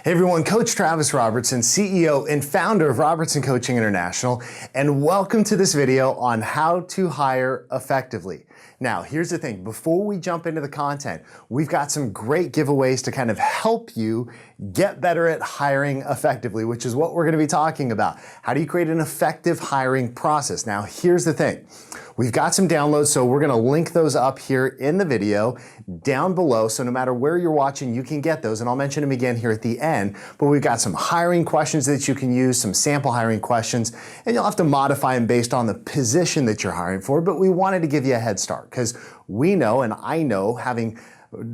Hey everyone, Coach Travis Robertson, CEO and founder of Robertson Coaching International, and welcome to this video on how to hire effectively. Now, here's the thing, before we jump into the content, we've got some great giveaways to kind of help you get better at hiring effectively, which is what we're gonna be talking about. How do you create an effective hiring process? Now, here's the thing. We've got some downloads, so we're gonna link those up here in the video down below, so no matter where you're watching, you can get those, and I'll mention them again here at the end, but we've got some hiring questions that you can use, some sample hiring questions, and you'll have to modify them based on the position that you're hiring for, but we wanted to give you a head start, because we know, and I know, having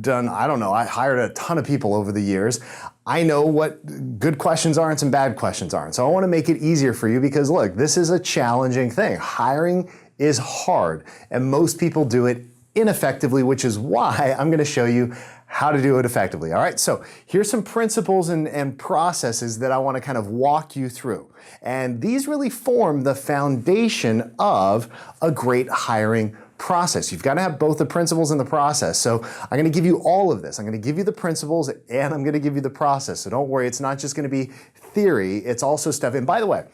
done, I hired a ton of people over the years, I know what good questions are and some bad questions are, and so I wanna make it easier for you, because look, this is a challenging thing. Hiring is hard, and most people do it ineffectively, which is why I'm gonna show you how to do it effectively. All right, so here's some principles and processes that I wanna kind of walk you through. And these really form the foundation of a great hiring process. You've gotta have both the principles and the process. So I'm gonna give you all of this. I'm gonna give you the principles and I'm gonna give you the process. So don't worry, it's not just gonna be theory, it's also stuff. And by the way,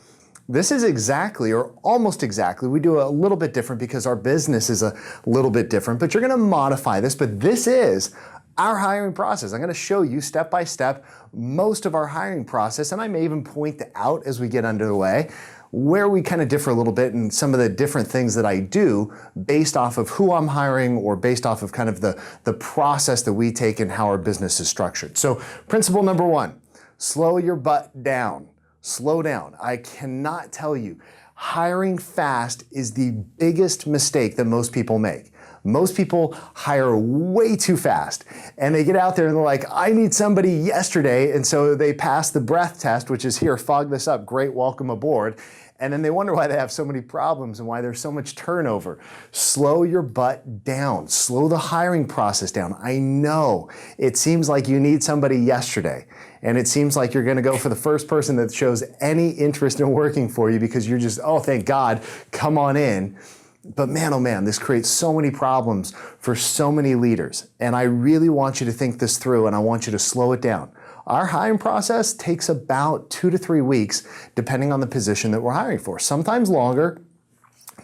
this is exactly, or almost exactly, we do a little bit different because our business is a little bit different, but you're gonna modify this, but this is our hiring process. I'm gonna show you step by step most of our hiring process, and I may even point out as we get underway where we kind of differ a little bit and some of the different things that I do based off of who I'm hiring or based off of kind of the process that we take and how our business is structured. So principle number one, slow your butt down. Slow down. I cannot tell you, hiring fast is the biggest mistake that most people make. Most people hire way too fast and they get out there and they're like, I need somebody yesterday. And so they pass the breath test, which is here, fog this up, great, welcome aboard. And then they wonder why they have so many problems and why there's so much turnover. Slow your butt down. Slow the hiring process down. I know it seems like you need somebody yesterday, and it seems like you're gonna go for the first person that shows any interest in working for you because you're just, oh, thank God, come on in. But man, oh man, this creates so many problems for so many leaders. And I really want you to think this through, and I want you to slow it down. Our hiring process takes about 2 to 3 weeks, depending on the position that we're hiring for. Sometimes longer,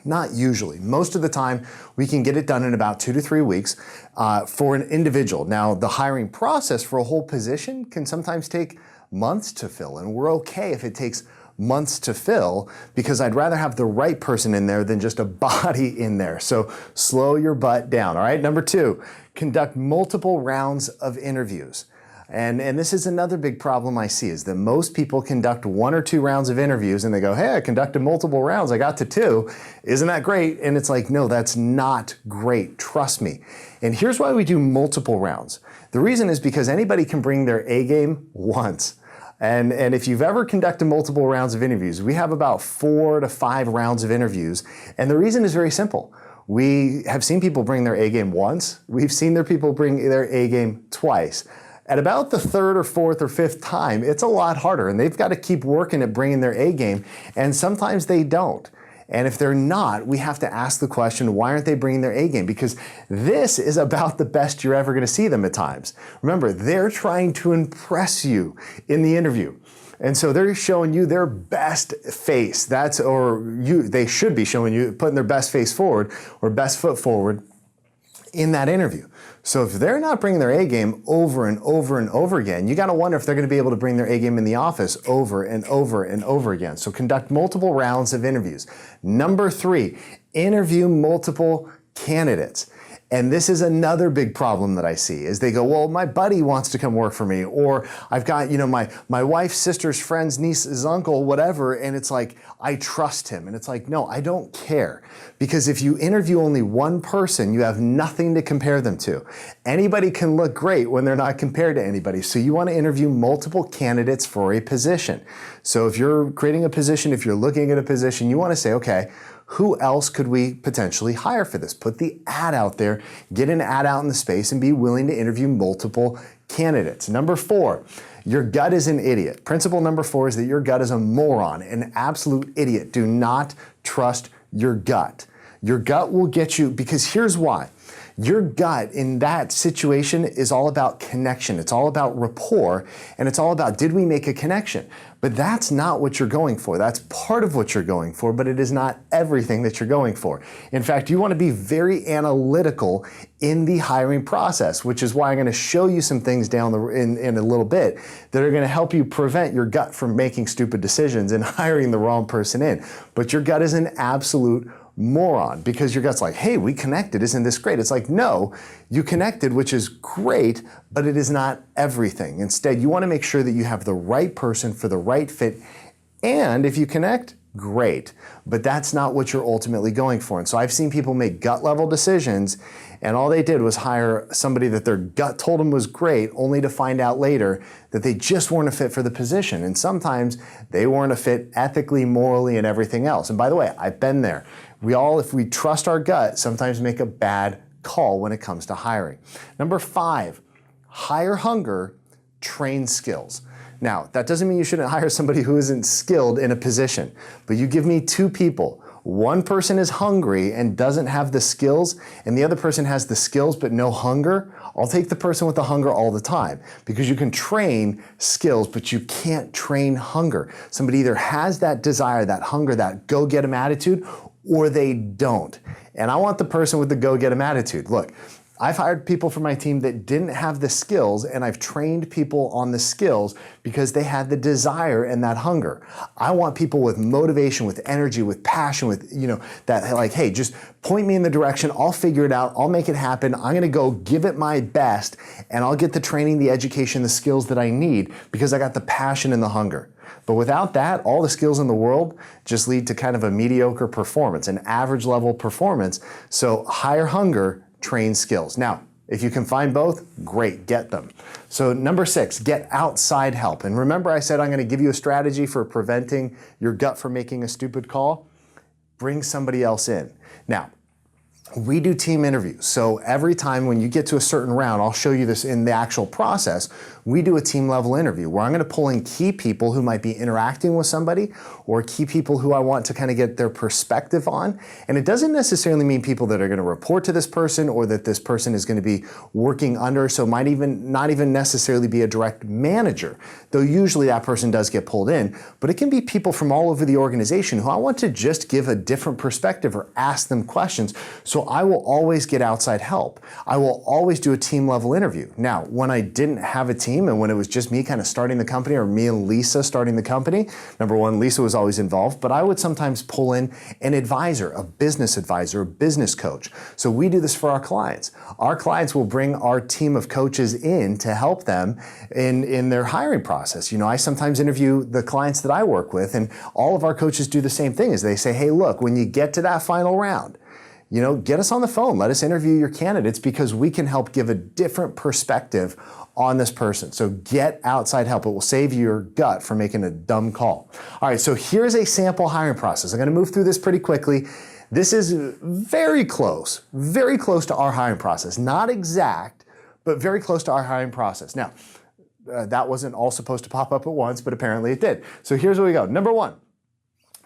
not usually. Most of the time, we can get it done in about 2 to 3 weeks for an individual. Now, the hiring process for a whole position can sometimes take months to fill, and we're okay if it takes months to fill, because I'd rather have the right person in there than just a body in there. So slow your butt down, all right? Number two, conduct multiple rounds of interviews. And this is another big problem I see, is that most people conduct 1 or 2 rounds of interviews and they go, hey, I conducted multiple rounds, I got to 2. Isn't that great? And it's like, no, that's not great, trust me. And here's why we do multiple rounds. The reason is because anybody can bring their A game once. And if you've ever conducted multiple rounds of interviews, we have about 4 to 5 rounds of interviews. And the reason is very simple. We have seen people bring their A game once. We've seen their people bring their A game twice. At about the 3rd or 4th or 5th time, it's a lot harder, and they've got to keep working at bringing their A game, and sometimes they don't. And if they're not, we have to ask the question, why aren't they bringing their A game? Because this is about the best you're ever going to see them at times. Remember, they're trying to impress you in the interview. And so they're showing you their best face. They should be showing you, putting their best face forward or best foot forward in that interview. So if they're not bringing their A game over and over and over again, you gotta wonder if they're gonna be able to bring their A game in the office over and over and over again. So conduct multiple rounds of interviews. Number 3, interview multiple candidates. And this is another big problem that I see, is they go, well, my buddy wants to come work for me, or I've got, my wife's sister's friend's niece's uncle, whatever, and it's like, I trust him. And it's like, no, I don't care. Because if you interview only one person, you have nothing to compare them to. Anybody can look great when they're not compared to anybody. So you want to interview multiple candidates for a position. So if you're creating a position, if you're looking at a position, you want to say, okay, who else could we potentially hire for this? Put the ad out there, get an ad out in the space, and be willing to interview multiple candidates. Number 4, your gut is an idiot. Principle number 4 is that your gut is a moron, an absolute idiot. Do not trust your gut. Your gut will get you, because here's why. Your gut in that situation is all about connection. It's all about rapport, and it's all about, did we make a connection? But that's not what you're going for. That's part of what you're going for, but it is not everything that you're going for. In fact, you want to be very analytical in the hiring process, which is why I'm going to show you some things down in a little bit that are going to help you prevent your gut from making stupid decisions and hiring the wrong person in. But your gut is an absolute moron, because your gut's like, hey, we connected, isn't this great? It's like, no, you connected, which is great, but it is not everything. Instead, you want to make sure that you have the right person for the right fit, and if you connect, great, but that's not what you're ultimately going for. And so I've seen people make gut level decisions, and all they did was hire somebody that their gut told them was great, only to find out later that they just weren't a fit for the position. And sometimes they weren't a fit ethically, morally, and everything else. And by the way, I've been there. We all, if we trust our gut, sometimes make a bad call when it comes to hiring. Number 5, hire hunger, train skills. Now, that doesn't mean you shouldn't hire somebody who isn't skilled in a position, but you give me 2 people. One person is hungry and doesn't have the skills, and the other person has the skills but no hunger. I'll take the person with the hunger all the time, because you can train skills, but you can't train hunger. Somebody either has that desire, that hunger, that go-get-'em attitude, or they don't. And I want the person with the go-get-'em attitude. Look, I've hired people for my team that didn't have the skills, and I've trained people on the skills because they had the desire and that hunger. I want people with motivation, with energy, with passion, with, that like, hey, just point me in the direction, I'll figure it out, I'll make it happen, I'm gonna go give it my best, and I'll get the training, the education, the skills that I need because I got the passion and the hunger. But without that, all the skills in the world just lead to kind of a mediocre performance, an average level performance. So hire hunger, train skills. Now, if you can find both, great, get them. So number 6, get outside help. And remember I said I'm going to give you a strategy for preventing your gut from making a stupid call? Bring somebody else in. Now, we do team interviews. So every time when you get to a certain round, I'll show you this in the actual process, we do a team level interview where I'm going to pull in key people who might be interacting with somebody, or key people who I want to kind of get their perspective on. And it doesn't necessarily mean people that are going to report to this person or that this person is going to be working under, so might even not even necessarily be a direct manager, though usually that person does get pulled in. But it can be people from all over the organization who I want to just give a different perspective or ask them questions. So I will always get outside help. I will always do a team level interview. Now, when I didn't have a team and when it was just me kind of starting the company, or me and Lisa starting the company, number 1, Lisa was always involved, but I would sometimes pull in an advisor, a business coach. So we do this for our clients. Our clients will bring our team of coaches in to help them in their hiring process. I sometimes interview the clients that I work with, and all of our coaches do the same thing, is they say, hey, look, when you get to that final round, get us on the phone. Let us interview your candidates because we can help give a different perspective on this person. So get outside help. It will save your gut from making a dumb call. All right, so here's a sample hiring process. I'm going to move through this pretty quickly. This is very close to our hiring process. Not exact, but very close to our hiring process. Now, that wasn't all supposed to pop up at once, but apparently it did. So here's where we go. Number 1.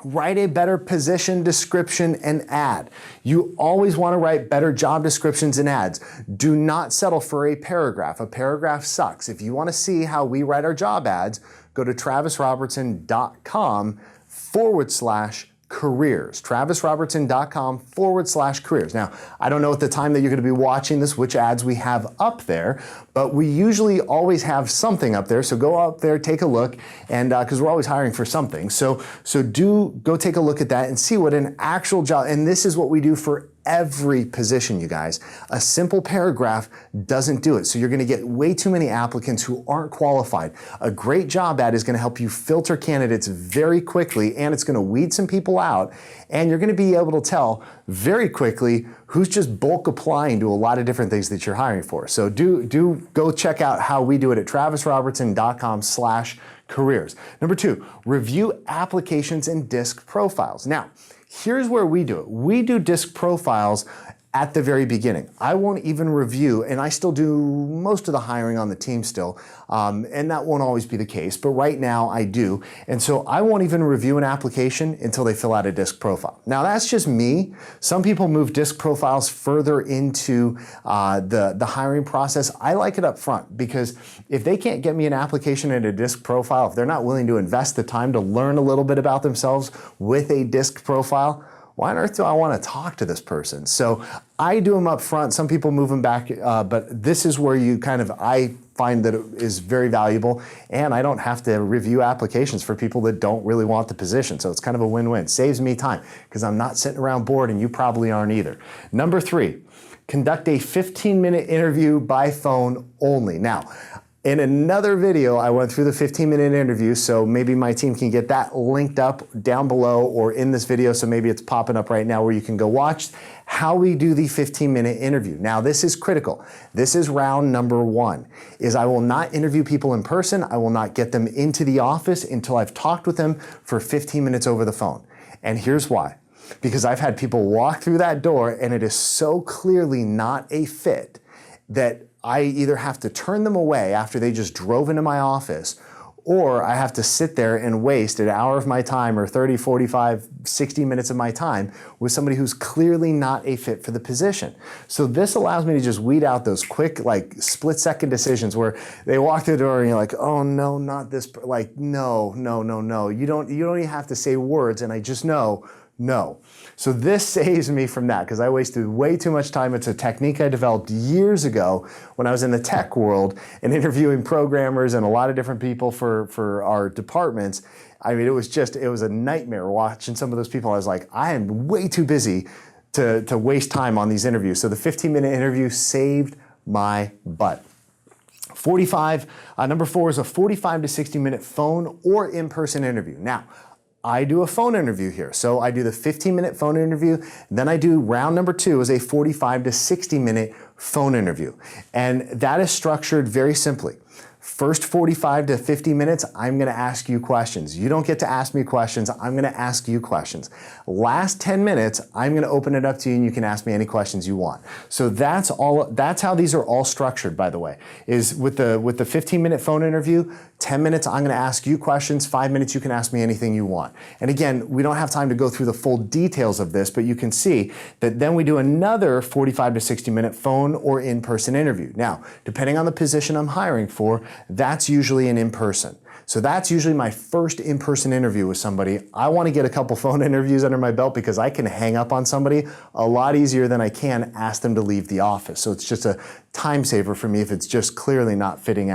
Write a better position description and ad. You always want to write better job descriptions and ads. Do not settle for a paragraph. A paragraph sucks. If you want to see how we write our job ads, go to travisrobertson.com/careers. travisrobertson.com/careers. Now, I don't know at the time that you're going to be watching this which ads we have up there, but we usually always have something up there. So go up there, take a look, and because we're always hiring for something. So do go take a look at that and see what an actual job, and this is what we do for every position, you guys. A simple paragraph doesn't do it. So you're going to get way too many applicants who aren't qualified. A great job ad is going to help you filter candidates very quickly, and it's going to weed some people out, and you're going to be able to tell very quickly who's just bulk applying to a lot of different things that you're hiring for. So do go check out how we do it at travisrobertson.com/careers. Number 2, review applications and disc profiles. Now, here's where we do it. We do disc profiles at the very beginning. I won't even review, and I still do most of the hiring on the team still, and that won't always be the case, but right now I do. And so I won't even review an application until they fill out a DISC profile. Now that's just me. Some people move DISC profiles further into the hiring process. I like it up front because if they can't get me an application and a DISC profile, if they're not willing to invest the time to learn a little bit about themselves with a DISC profile, why on earth do I want to talk to this person? So I do them up front. Some people move them back, but this is where I find that it is very valuable, and I don't have to review applications for people that don't really want the position. So it's kind of a win-win. Saves me time because I'm not sitting around bored, and you probably aren't either. Number 3, conduct a 15-minute interview by phone only. Now, in another video, I went through the 15-minute interview, so maybe my team can get that linked up down below or in this video, so maybe it's popping up right now where you can go watch how we do the 15-minute interview. Now, this is critical. This is round number 1, is I will not interview people in person. I will not get them into the office until I've talked with them for 15 minutes over the phone. And here's why. Because I've had people walk through that door and it is so clearly not a fit that I either have to turn them away after they just drove into my office, or I have to sit there and waste an hour of my time or 30, 45, 60 minutes of my time with somebody who's clearly not a fit for the position. So this allows me to just weed out those quick, split-second decisions where they walk through the door and you're like, oh no, not this, no. You don't even have to say words, and I just know, no. So this saves me from that because I wasted way too much time. It's a technique I developed years ago when I was in the tech world and interviewing programmers and a lot of different people for our departments. I mean, it was a nightmare watching some of those people. I was like, I am way too busy to waste time on these interviews. So the 15-minute interview saved my butt. Number 4 is a 45 to 60-minute phone or in-person interview. Now, I do a phone interview here. So I do the 15-minute phone interview, then I do round number 2 is a 45 to 60-minute phone interview. And that is structured very simply. First 45 to 50 minutes, I'm gonna ask you questions. You don't get to ask me questions, I'm gonna ask you questions. Last 10 minutes, I'm gonna open it up to you and you can ask me any questions you want. So that's how these are all structured, by the way, is with the 15-minute phone interview, 10 minutes, I'm gonna ask you questions, 5 minutes, you can ask me anything you want. And again, we don't have time to go through the full details of this, but you can see that then we do another 45 to 60-minute phone or in-person interview. Now, depending on the position I'm hiring for, that's usually an in-person. So that's usually my first in-person interview with somebody. I want to get a couple phone interviews under my belt because I can hang up on somebody a lot easier than I can ask them to leave the office. So it's just a time saver for me if it's just clearly not fitting,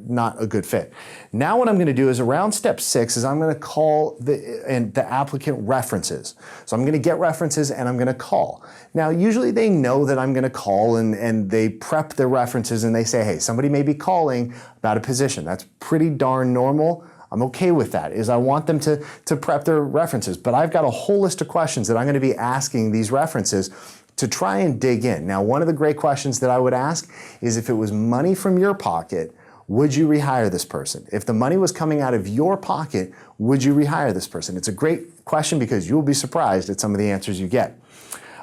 not a good fit. Now what I'm going to do is around step 6 is I'm going to call the applicant references. So I'm going to get references and I'm going to call. Now usually they know that I'm going to call and they prep their references and they say, hey, somebody may be calling about a position. That's pretty darn normal. I'm okay with that, is I want them to prep their references, but I've got a whole list of questions that I'm going to be asking these references to try and dig in. Now, one of the great questions that I would ask is if it was money from your pocket, would you rehire this person? If the money was coming out of your pocket, would you rehire this person? It's a great question because you'll be surprised at some of the answers you get.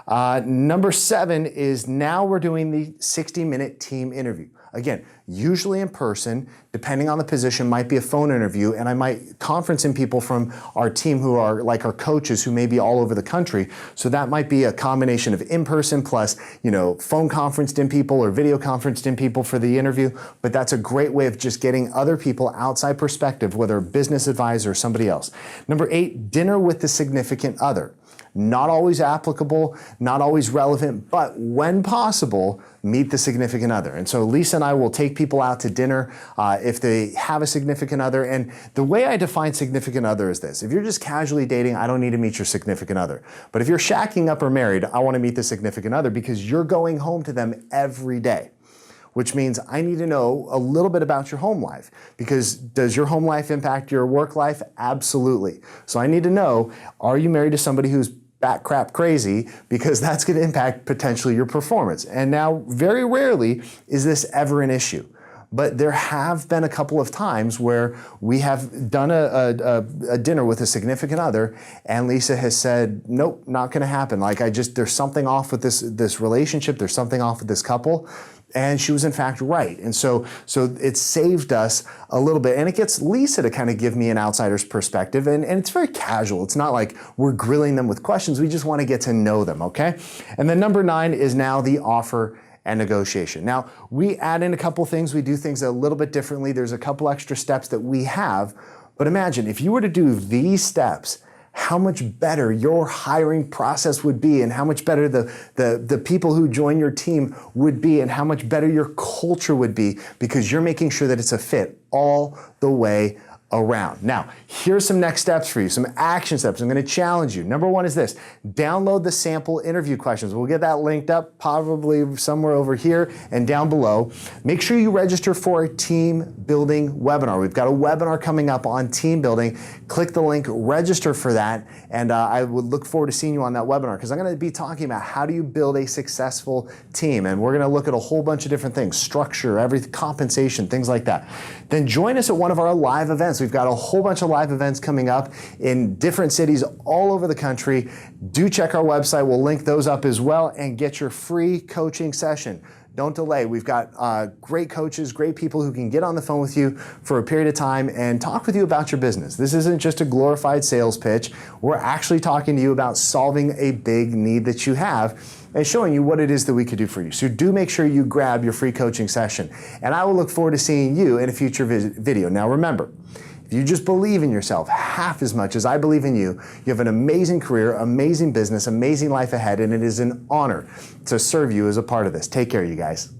Number 7 is now we're doing the 60-minute team interview. Again, usually in person, depending on the position, might be a phone interview, and I might conference in people from our team who are like our coaches who may be all over the country. So that might be a combination of in-person plus, phone conferenced in people or video conferenced in people for the interview. But that's a great way of just getting other people outside perspective, whether a business advisor or somebody else. Number 8, dinner with the significant other. Not always applicable, not always relevant, but when possible, meet the significant other. And so Lisa and I will take people out to dinner if they have a significant other. And the way I define significant other is this. If you're just casually dating, I don't need to meet your significant other. But if you're shacking up or married, I want to meet the significant other because you're going home to them every day. Which means I need to know a little bit about your home life, because does your home life impact your work life? Absolutely. So I need to know, are you married to somebody who's bat crap crazy, because that's going to impact potentially your performance. And now very rarely is this ever an issue. but there have been a couple of times where we have done a dinner with a significant other, and Lisa has said, nope, not gonna happen. Like there's something off with this relationship, there's something off with this couple. And she was in fact right. And so it saved us a little bit. And it gets Lisa to kind of give me an outsider's perspective. And it's very casual. It's not like we're grilling them with questions. We just want to get to know them, okay? And then number 9 is now the offer and negotiation. Now, we add in a couple things. We do things a little bit differently. There's a couple extra steps that we have. But imagine if you were to do these steps, how much better your hiring process would be, and how much better the people who join your team would be, and how much better your culture would be, because you're making sure that it's a fit all the way around. Now, here's some next steps for you, some action steps. I'm going to challenge you. Number 1 is this: download the sample interview questions. We'll get that linked up probably somewhere over here and down below. Make sure you register for a team building webinar. We've got a webinar coming up on team building. Click the link, register for that, and I would look forward to seeing you on that webinar, because I'm going to be talking about how do you build a successful team, and we're going to look at a whole bunch of different things: structure, compensation, things like that. Then join us at one of our live events. We've got a whole bunch of live events coming up in different cities all over the country. Do check our website. We'll link those up as well, and get your free coaching session. Don't delay. We've got great coaches, great people who can get on the phone with you for a period of time and talk with you about your business. This isn't just a glorified sales pitch. We're actually talking to you about solving a big need that you have and showing you what it is that we could do for you. So do make sure you grab your free coaching session. And I will look forward to seeing you in a future video. Now remember, if you just believe in yourself half as much as I believe in you, you have an amazing career, amazing business, amazing life ahead, and it is an honor to serve you as a part of this. Take care, you guys.